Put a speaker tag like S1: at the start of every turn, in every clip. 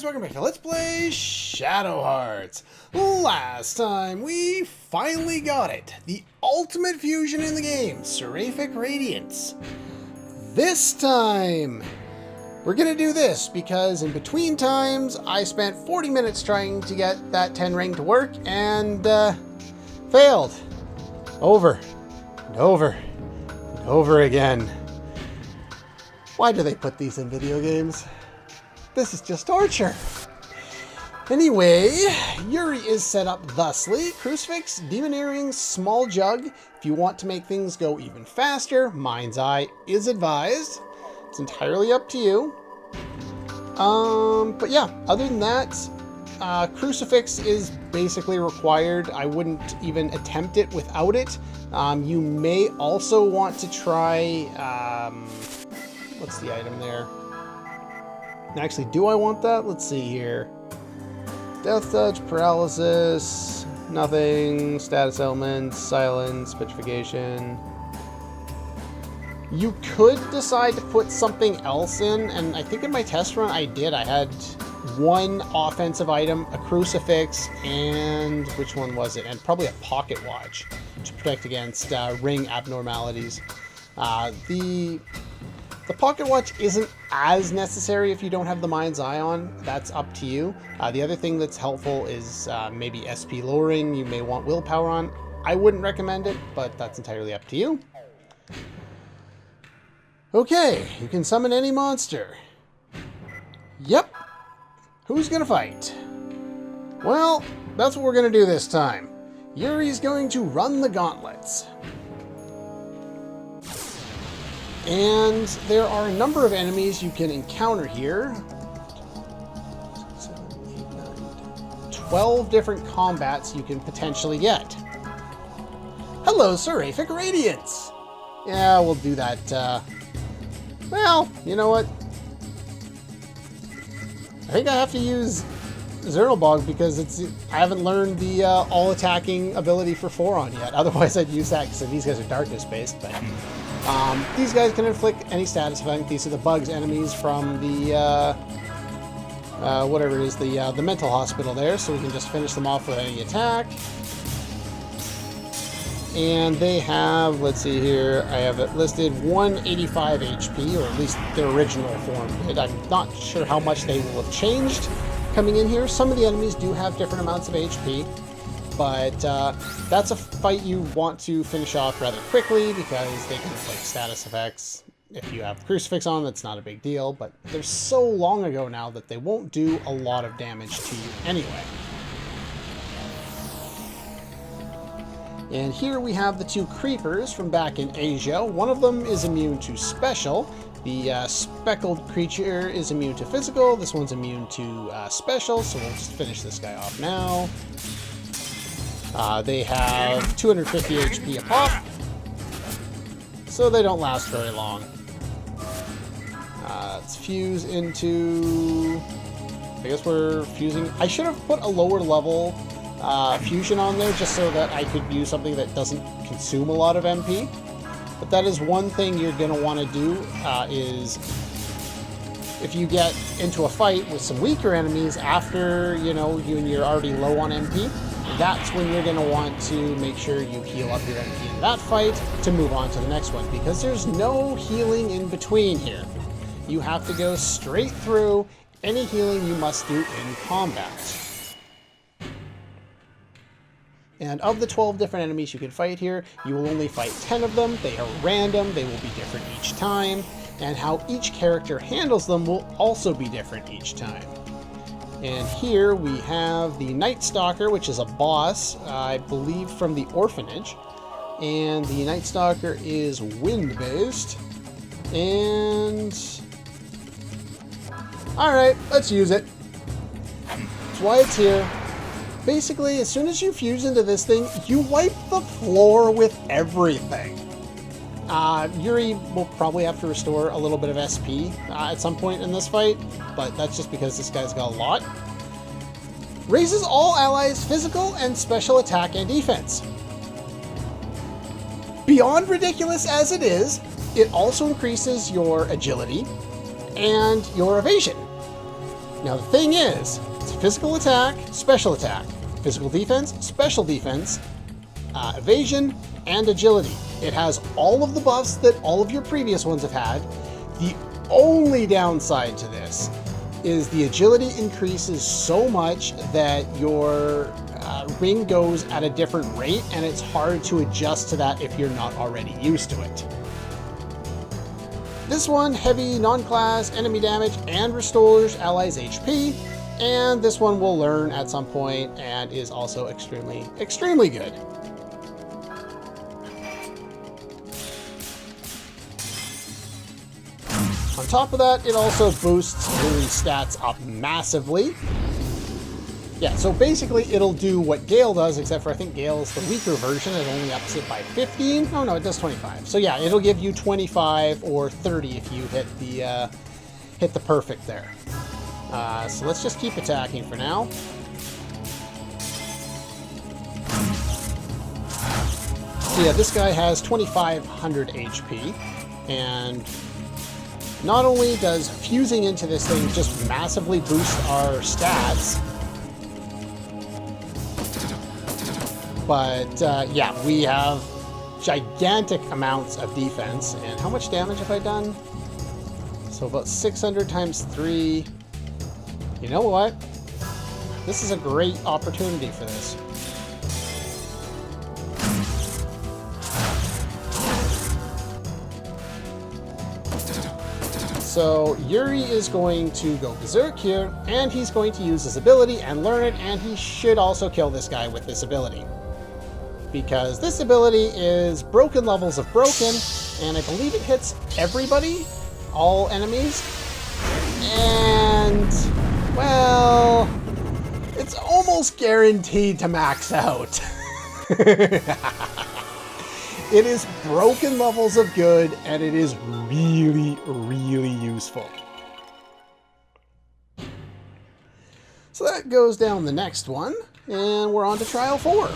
S1: guys, welcome back to Let's Play Shadow Hearts. Last time we finally got it. The ultimate fusion in the game, Seraphic Radiance. This time, we're gonna do this because in between times, I spent 40 minutes trying to get that 10 ring to work and failed. Over and over and over again. Why do they put these in video games? This is just torture. Anyway, Yuri is set up thusly. Crucifix, Demon Earrings, Small Jug. If you want to make things go even faster, Mind's Eye is advised. It's entirely up to you. But yeah, other than that, Crucifix is basically required. I wouldn't even attempt it without it. You may also want to try, what's the item there? Actually, do I want that? Let's see here. Death Touch, Paralysis, nothing, Status Elements, Silence, Petrification. You could decide to put something else in, and I think in my test run I did. I had one offensive item, a Crucifix, and which one was it? And probably a Pocket Watch to protect against ring abnormalities. The Pocket Watch isn't as necessary if you don't have the Mind's Eye on. That's up to you. The other thing that's helpful is maybe SP lowering. You may want willpower on. I wouldn't recommend it, but that's entirely up to you. Okay, you can summon any monster. Yep. Who's gonna fight? Well, that's what we're gonna do this time. Yuri's going to run the gauntlets. And there are a number of enemies you can encounter here. 7, 8, 9, 12 different combats you can potentially get. Hello, Seraphic Radiance! Yeah, we'll do that. Well, you know what? I think I have to use Zernalbog because I haven't learned the all-attacking ability for Foron yet. Otherwise, I'd use that because these guys are darkness-based, but... these guys can inflict any status effect. These are the bugs enemies from the, whatever it is, the mental hospital there, so we can just finish them off with any attack. And they have, let's see here, I have it listed 185 HP, or at least their original form did. I'm not sure how much they will have changed coming in here. Some of the enemies do have different amounts of HP. But that's a fight you want to finish off rather quickly because they can inflict status effects. If you have Crucifix on, that's not a big deal, but they're so long ago now that they won't do a lot of damage to you anyway. And here we have the two creepers from back in Asia. One of them is immune to special. The speckled creature is immune to physical. This one's immune to special, so we'll just finish this guy off now. They have 250 HP a pop, so they don't last very long. Let's fuse into... I guess we're fusing... I should have put a lower level fusion on there just so that I could use something that doesn't consume a lot of MP. But that is one thing you're going to want to do, is if you get into a fight with some weaker enemies after, you're already low on MP, that's when you're going to want to make sure you heal up your MP in that fight to move on to the next one, because there's no healing in between here. You have to go straight through. Any healing you must do in combat. And of the 12 different enemies you can fight here, you will only fight 10 of them. They are random, they will be different each time, and how each character handles them will also be different each time. And here we have the Night Stalker, which is a boss, I believe from the orphanage. And the Night Stalker is wind-based. And... alright, let's use it. That's why it's here. Basically, as soon as you fuse into this thing, you wipe the floor with everything. Yuri will probably have to restore a little bit of SP at some point in this fight, but that's just because this guy's got a lot. Raises all allies' physical and special attack and defense. Beyond ridiculous as it is, it also increases your agility and your evasion. Now the thing is, it's physical attack, physical defense, special defense, evasion, and agility. It has all of the buffs that all of your previous ones have had. The only downside to this is the agility increases so much that your ring goes at a different rate, and it's hard to adjust to that if you're not already used to it. This one, heavy, non-class, enemy damage, and restores allies' HP. And this one we'll learn at some point and is also extremely, extremely good. On top of that, it also boosts Yuri's stats up massively. Yeah, so basically it'll do what Gale does, except for I think Gale's the weaker version. It only ups it by 15. Oh no, it does 25. So yeah, it'll give you 25 or 30 if you hit the perfect there. So let's just keep attacking for now. So yeah, this guy has 2,500 HP, and not only does fusing into this thing just massively boost our stats, but yeah, we have gigantic amounts of defense. And how much damage have I done? So about 600 times 3. You know what? This is a great opportunity for this. So Yuri is going to go berserk here, and he's going to use his ability and learn it, and he should also kill this guy with this ability. Because this ability is broken levels of broken, and I believe it hits everybody, all enemies. And, well, it's almost guaranteed to max out. It is broken levels of good, and it is really, really useful. So that goes down the next one, and we're on to Trial 4.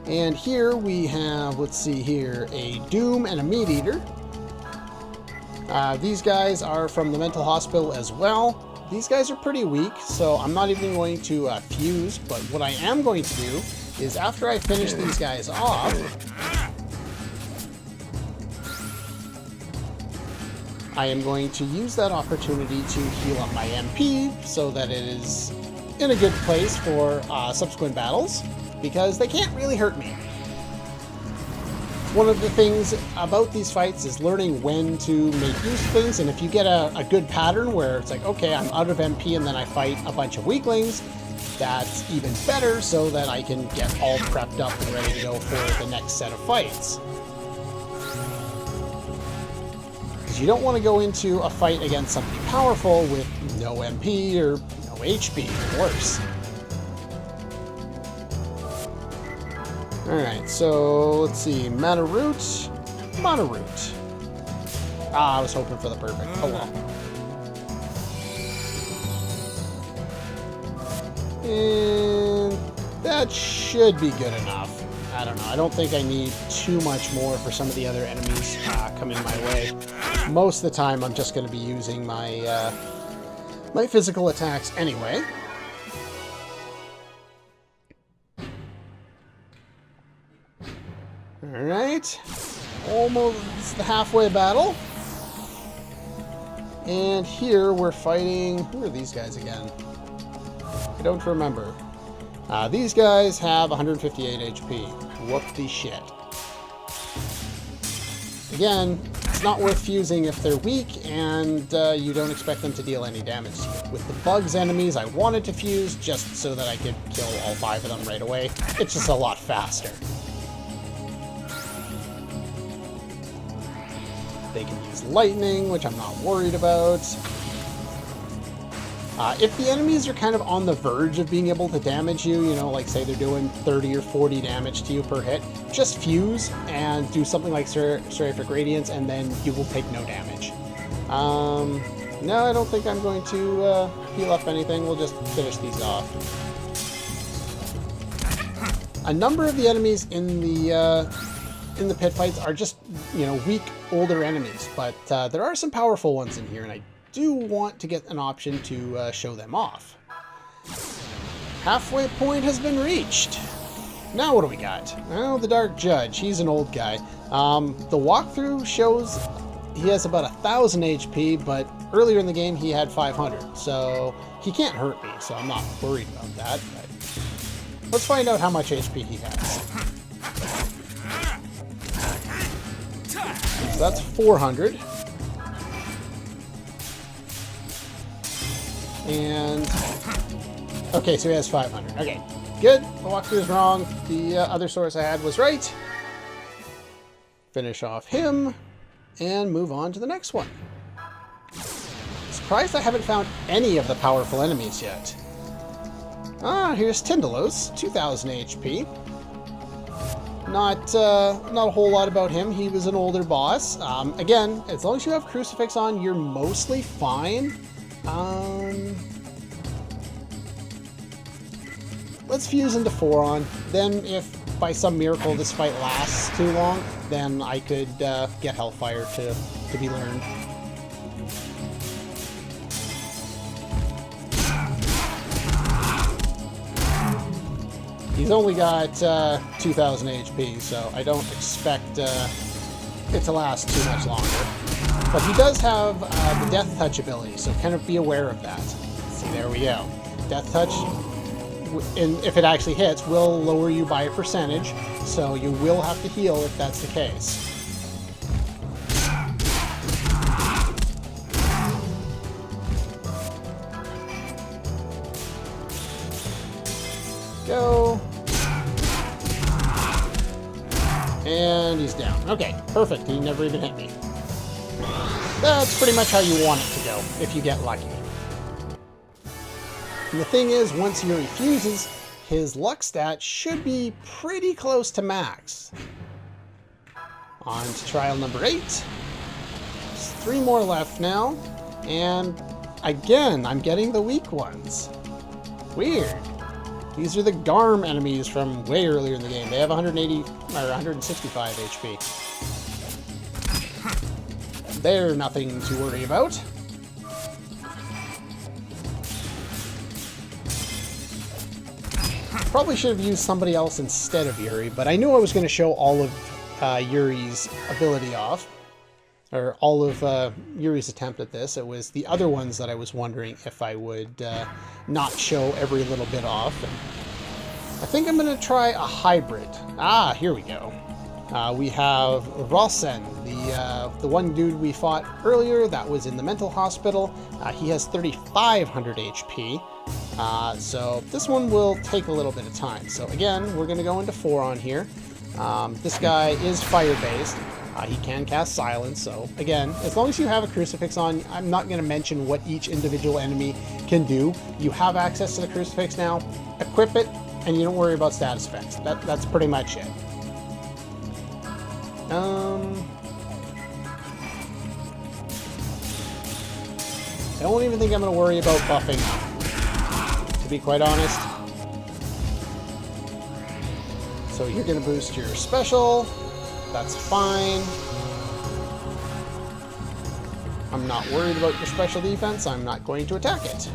S1: And here we have, let's see here, a Doom and a Meat Eater. These guys are from the mental hospital as well. These guys are pretty weak, so I'm not even going to fuse, but what I am going to do is after I finish these guys off, I am going to use that opportunity to heal up my MP so that it is in a good place for subsequent battles, because they can't really hurt me. One of the things about these fights is learning when to make use of things, and if you get a good pattern where it's like, okay, I'm out of MP and then I fight a bunch of weaklings, that's even better so that I can get all prepped up and ready to go for the next set of fights. Because you don't want to go into a fight against somebody powerful with no MP or no HP, or worse. Alright, so let's see, Mana Root. Ah, I was hoping for the perfect. Oh well. And that should be good enough. I don't know. I don't think I need too much more for some of the other enemies coming my way. Most of the time, I'm just going to be using my my physical attacks anyway. All right, almost the halfway battle. And here we're fighting. Who are these guys again? I don't remember. These guys have 158 HP. Whoop-de shit. Again, it's not worth fusing if they're weak and you don't expect them to deal any damage to you. With the bugs enemies, I wanted to fuse just so that I could kill all 5 of them right away. It's just a lot faster. They can use lightning, which I'm not worried about. If the enemies are kind of on the verge of being able to damage you, you know, like say they're doing 30 or 40 damage to you per hit, just fuse and do something like Seraphic Radiance, and then you will take no damage. No, I don't think I'm going to heal up anything. We'll just finish these off. A number of the enemies in in the pit fights are just, you know, weak, older enemies. But there are some powerful ones in here, and I do want to get an option to show them off. Halfway point has been reached. Now what do we got? Well, the Dark Judge. He's an old guy. The walkthrough shows he has about 1,000 HP, but earlier in the game he had 500. So he can't hurt me, so I'm not worried about that. But let's find out how much HP he has. So that's 400. And okay, so he has 500. Okay, good. The walkthrough is wrong. The other source I had was right. Finish off him and move on to the next one. Surprised I haven't found any of the powerful enemies yet. Ah, here's Tindalos, 2,000 HP. Not a whole lot about him. He was an older boss. Again, as long as you have Crucifix on, you're mostly fine. Let's fuse into Foron. Then if by some miracle this fight lasts too long, then I could get Hellfire to be learned. He's only got 2,000 HP, so I don't expect it to last too much longer. But he does have the Death Touch ability, so kind of be aware of that. See, there we go. Death Touch, if it actually hits, will lower you by a percentage, so you will have to heal if that's the case. Go. And he's down. Okay, perfect. He never even hit me. That's pretty much how you want it to go, if you get lucky. And the thing is, once Yuri fuses, his luck stat should be pretty close to max. On to trial number 8. There's 3 more left now. And again, I'm getting the weak ones. Weird. These are the Darm enemies from way earlier in the game. They have 180 or 165 HP. They're nothing to worry about. Probably should have used somebody else instead of Yuri, but I knew I was going to show all of Yuri's ability off. Or all of Yuri's attempt at this. It was the other ones that I was wondering if I would not show every little bit off. And I think I'm going to try a hybrid. Ah, here we go. We have Ralston, the one dude we fought earlier that was in the mental hospital. He has 3,500 HP. So this one will take a little bit of time. So again, we're going to go into Foron here. This guy is fire-based. He can cast Silence, so again, as long as you have a Crucifix on, I'm not going to mention what each individual enemy can do. You have access to the Crucifix now, equip it, and you don't worry about status effects. That's pretty much it. I don't even think I'm going to worry about buffing up, to be quite honest. So you're going to boost your special. That's fine. I'm not worried about your special defense. I'm not going to attack it.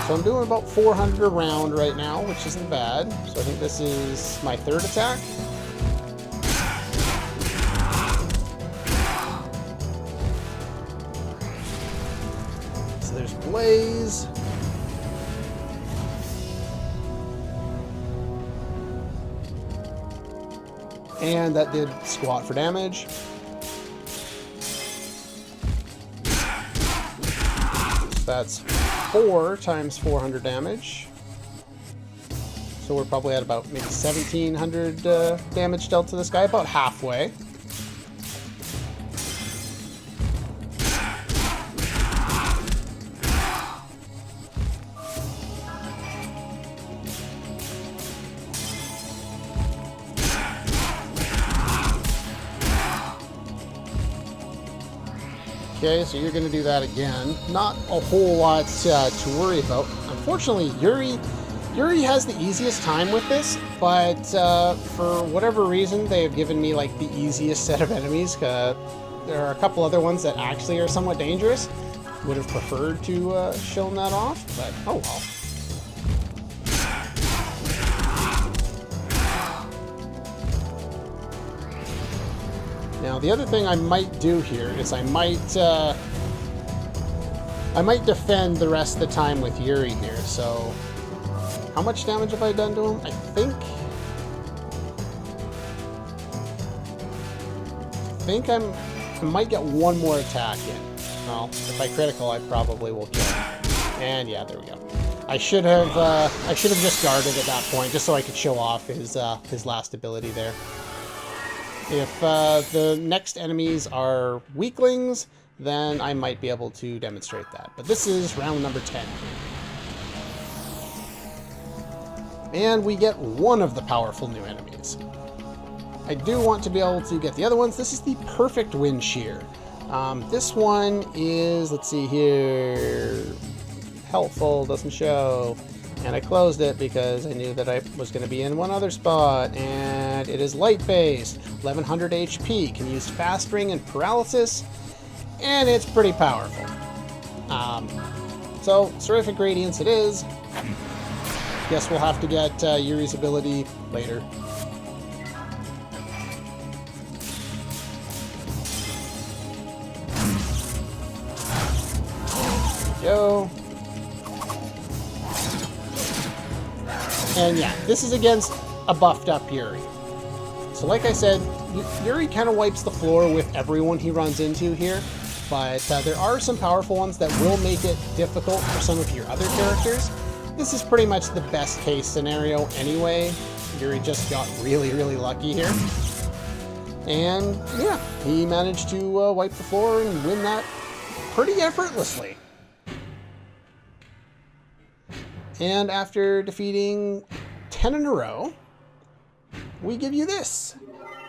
S1: So I'm doing about 400 a round right now, which isn't bad. So I think this is my 3rd attack. So there's Blaze. And that did squat for damage. So that's 4 times 400 damage. So we're probably at about maybe 1,700 damage dealt to this guy, about halfway. Okay, so you're going to do that again. Not a whole lot to worry about. I'm unfortunately, Yuri has the easiest time with this, but for whatever reason, they have given me like the easiest set of enemies. There are a couple other ones that actually are somewhat dangerous. Would have preferred to shown that off, but oh well. Now the other thing I might do here is I might defend the rest of the time with Yuri here. So how much damage have I done to him? I might get one more attack in. Well, if I critical, I probably will kill him. And yeah, there we go. I should have just guarded at that point, just so I could show off his last ability there. If the next enemies are weaklings, then I might be able to demonstrate that. But this is round number 10. And we get one of the powerful new enemies. I do want to be able to get the other ones. This is the perfect Wind Shear. This one is, let's see here, helpful, doesn't show. And I closed it because I knew that I was going to be in one other spot. And it is light-based, 1100 HP, can use fast ring and paralysis, and it's pretty powerful. So, Seraphic Radiance it is. Guess we'll have to get Yuri's ability later. Go. And yeah, this is against a buffed up Yuri. So like I said, Yuri kind of wipes the floor with everyone he runs into here, but there are some powerful ones that will make it difficult for some of your other characters. This is pretty much the best case scenario anyway. Yuri just got really, really lucky here. And yeah, he managed to wipe the floor and win that pretty effortlessly. And after defeating 10 in a row, we give you this.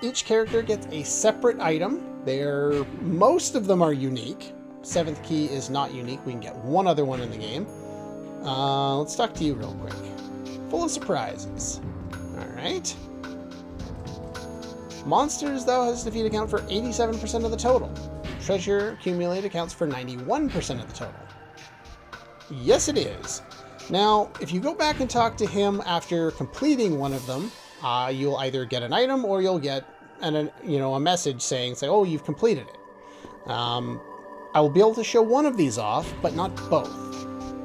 S1: Each character gets a separate item. Most of them are unique. 7th key is not unique. We can get one other one in the game. Let's talk to you real quick. Full of surprises. Alright. Monsters, though, has defeat account for 87% of the total. Treasure accumulated accounts for 91% of the total. Yes, it is. Now, if you go back and talk to him after completing one of them, you'll either get an item or you'll get a message saying, oh, you've completed it. I will be able to show one of these off, but not both.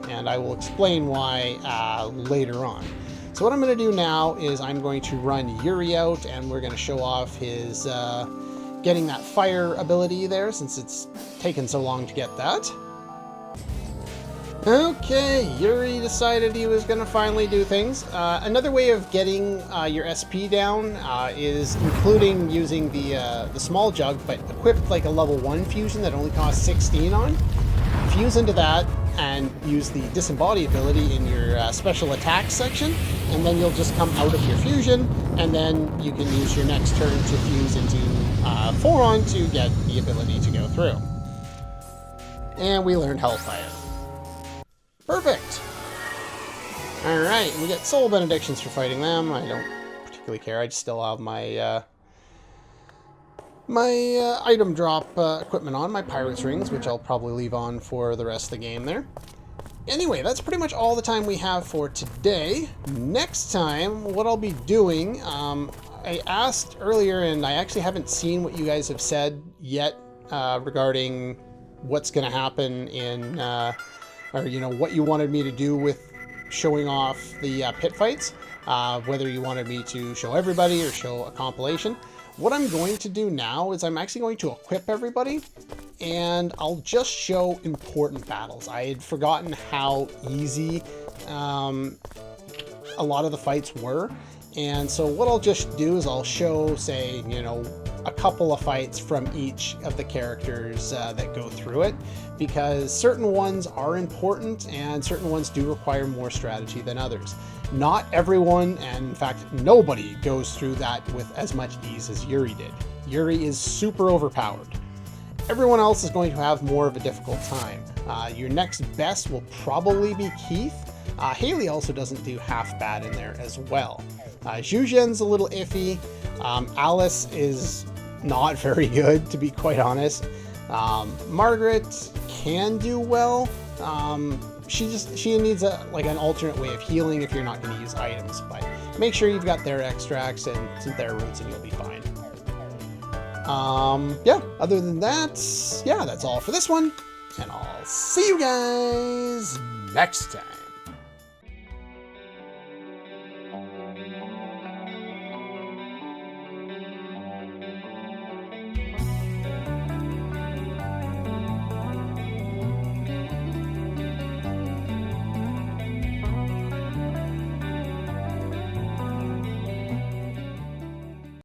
S1: And I will explain why later on. So what I'm going to do now is I'm going to run Yuri out, and we're going to show off his getting that fire ability there, since it's taken so long to get that. Okay, Yuri decided he was going to finally do things. Another way of getting your SP down is including using the small jug, but equipped like a level 1 fusion that only costs 16 on. Fuse into that and use the disembody ability in your special attack section, and then you'll just come out of your fusion, and then you can use your next turn to fuse into Foron to get the ability to go through. And we learned Hellfire. Perfect! Alright, we get soul benedictions for fighting them. I don't particularly care. I just still have my item drop equipment on, my pirate's rings, which I'll probably leave on for the rest of the game there. Anyway, that's pretty much all the time we have for today. Next time, what I'll be doing, I asked earlier, and I actually haven't seen what you guys have said yet regarding what's going to happen in... or what you wanted me to do with showing off the pit fights, whether you wanted me to show everybody or show a compilation. What I'm going to do now is I'm actually going to equip everybody, and I'll just show important battles. I had forgotten how easy a lot of the fights were, and so what I'll just do is I'll show, say, a couple of fights from each of the characters that go through it, because certain ones are important and certain ones do require more strategy than others. Not everyone, and in fact nobody, goes through that with as much ease as Yuri did. Yuri is super overpowered. Everyone else is going to have more of a difficult time. Your next best will probably be Keith, Haley also doesn't do half bad in there as well. Zhuzhen's a little iffy. Alice is not very good, to be quite honest. Margaret can do well. She needs an alternate way of healing if you're not going to use items, but make sure you've got their extracts and some their roots and you'll be fine. Yeah, other than that, yeah, that's all for this one, and I'll see you guys next time.